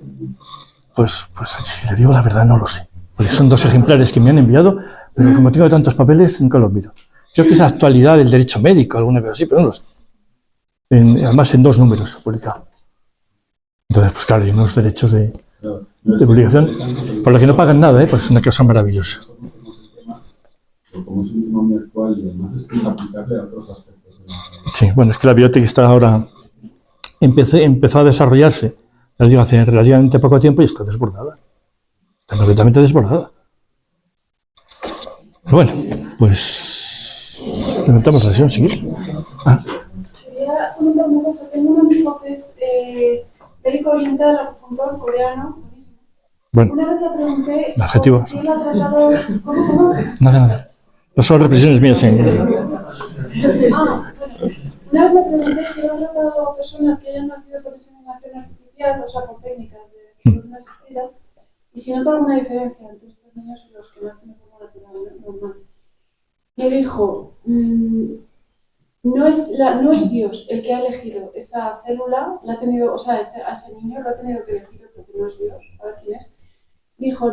Pues si le digo la verdad, no lo sé. Porque son 2 ejemplares que me han enviado, pero como tengo tantos papeles, nunca los miro. Creo que es actualidad del derecho médico, alguna cosa así, pero no lo sé. Además en 2 números publicado. Entonces, pues claro, hay unos derechos de publicación, por lo que no pagan nada, pues es una cosa maravillosa. Como es un tema muy actual y además es que es aplicable a otros aspectos de la vida. Sí, bueno, es que la biotech está ahora, empezó a desarrollarse, ya digo, hace relativamente poco tiempo y está desbordada. Está completamente desbordada. Pero bueno, pues intentamos la sesión siguiente. Quería comentar una cosa. Tengo un amigo que es médico oriental, acupuntor coreano. Bueno, Una vez le pregunté el adjetivo. si él ha tratado... ¿Cómo? Nada. No son reflexiones mías en... Bueno. Una vez le pregunté si él ha tratado a personas que hayan nacido por inseminación artificial, o sea, con técnicas de reproducción asistida, y si nota alguna diferencia entre estos niños y los que nacen de forma natural, normal. Me dijo, no es Dios el que ha elegido esa célula, la ha tenido, o sea, a ese niño lo ha tenido que elegir otro que no es Dios, a ver quién es. Dijo,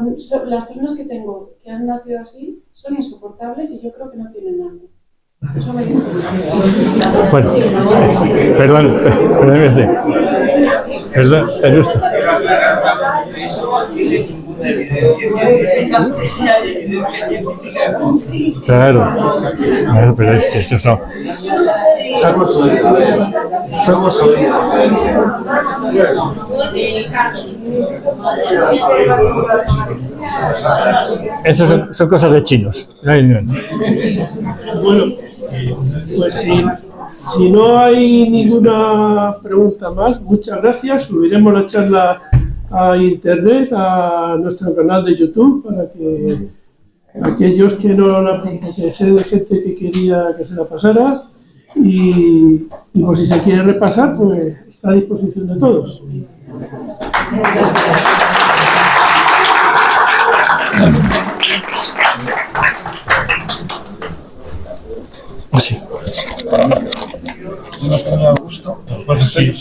las personas que tengo que han nacido así son insoportables y yo creo que no tienen nada. Eso me dijo. Bueno, perdón, es esto. Claro, pero es que eso Somos oídos. Somos oídos. Eso son cosas de chinos. Bueno, pues si no hay ninguna pregunta más, muchas gracias. Subiremos la charla a internet, a nuestro canal de YouTube, para que aquellos que no la, porque sé de gente que quería que se la pasara, y por si se quiere repasar, pues está a disposición de todos. Así. No tenía gusto. Sí.